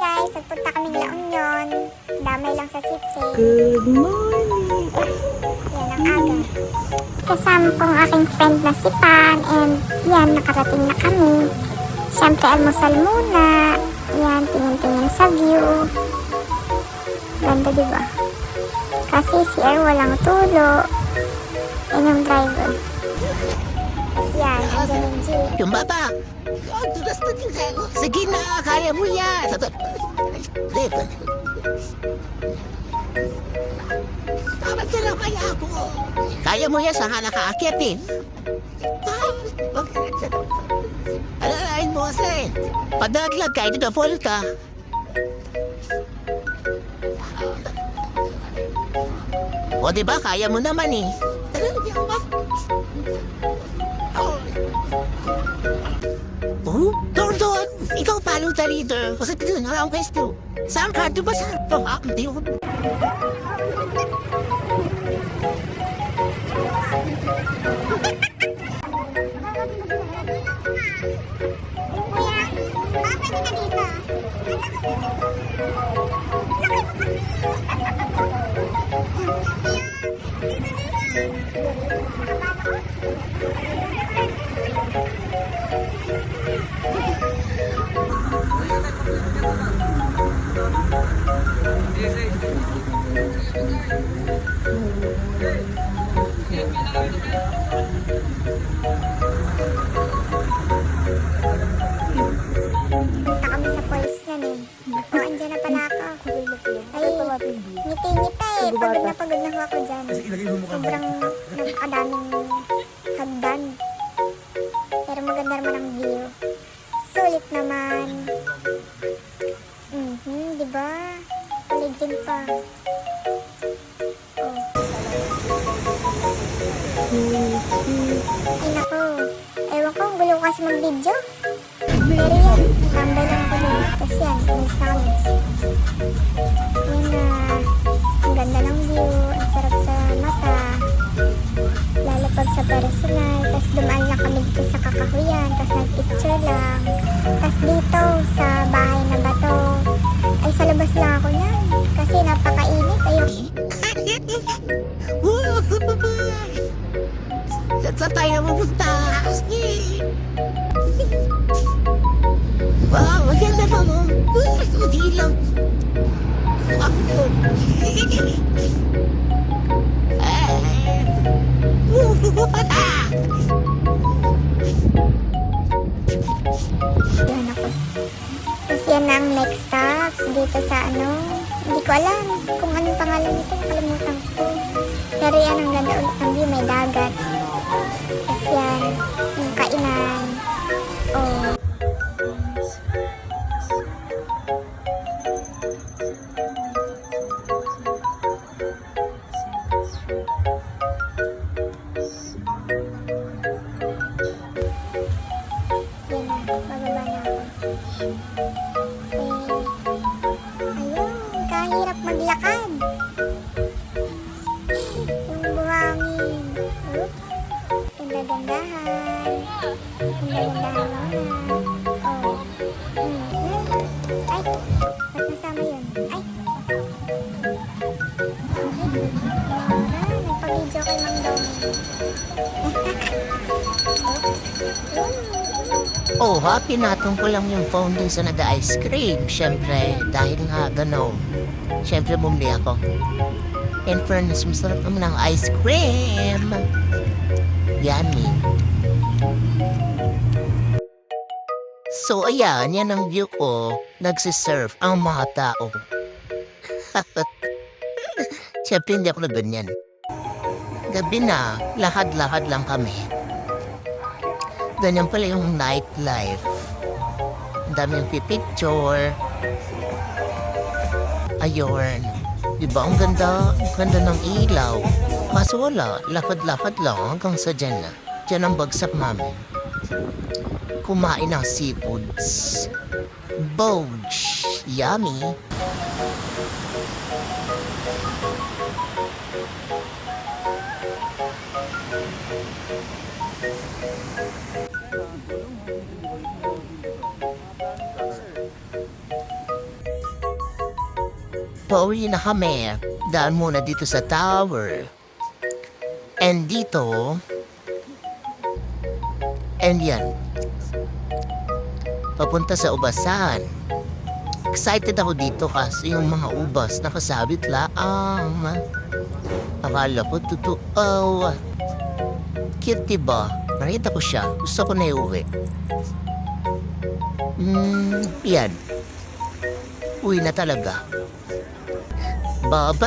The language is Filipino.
guys, nagpunta kaming La Union. Damay lang sa sitsig. Good morning! Yan ang aga. Kasama ko ang aking friend na si Pan. And yan, nakarating na kami. Siyempre, almusal muna. Yan, tingin-tingin sa view. Ganda, diba? Kasi si Air walang tulo. Yan yung driver. Tapos yan, andyan yung jeep. Yung baba. Sige na, kaya mo yan. Dapat na lang kaya ako. Kaya mo yan, saka nakaakyat eh. Alalain mo kasi. Padaglag ka, ito na fall ka. O diba, kaya mo naman eh. Oh, Dordon! Ikaw palo ta leader. Kasi dito na lang pwesto. Saan ka? Diba saan? Hindi ko. Kuya, bakit ka dito? Punta kami sa police yan eh. O, andyan na pala ako. Ay, ngiti-ngiti eh. Pagod na ho ako dyan. Sobrang napakadaming hagdan. Pero maganda naman ang view. Sulit naman. Diba? Legend pa. Oh. Ay nako. Ewan ko, gulo ko kasi mag-video. Pero yan, tambay lang ako dun. Tapos yan, umalis na kami. Yan na, ang ganda ng view, ang sarap sa mata. Lalo pag sa personal. Tapos dumaan lang kami dito sa kakahuyan. Tapos nag-picture lang. Tapos dito, sa bahay na bato. Ay, sa labas lang ako niyan. Kasi napakainit. Ayun. Saan tayo mapunta? Wow, maganda pa mo. Hindi lang. Yan ako. Tapos yan na ang next stop. Dito sa ano. Hindi ko alam kung anong pangalan nito. Nakalimutan ko. Pero yan ang ganda ulit ng view. May dagat. Tapos yan. Yung kainan. Oh. Yan na. Bababa na ako. Ayun. Kahirap maglakad. Yung buhangin. Oops. Ganda-gandahan. Ganda-gandahan naman. Oh. Ay. Ba't nasama yun? Ay. Nagpa-video kay Mang Dong. Oh, ha, pinatong ko lang yung phone dun sa nag-ice cream. Siyempre, dahil nga gano'n. Siyempre, bumili ako. In fairness, masarap naman ang ice cream. Yummy. So, ayan, yan ang view ko. Nagsisurf ang mga tao. Siyempre, hindi ako na ganyan. Gabi na, lahad-lahad lang kami. Ganyan pala yung nightlife. Ang dami yung pipicture. Ayun. Diba ang ganda? Ang ganda ng ilaw. Kaso wala. Lakad-lakad lang hanggang sa dyan na. Dyan ang bagsak namin. Kumain ng seafoods. Boge. Yummy. pauwi na kami. Daan muna dito sa tower. And dito. And yan. Papunta sa ubasan. Excited ako dito kasi yung mga ubas nakasabit laang. Akala ko totoo. Cute diba? Nakita ko siya. Gusto ko na iuwi. Yan. Uwi na talaga. Bye-bye!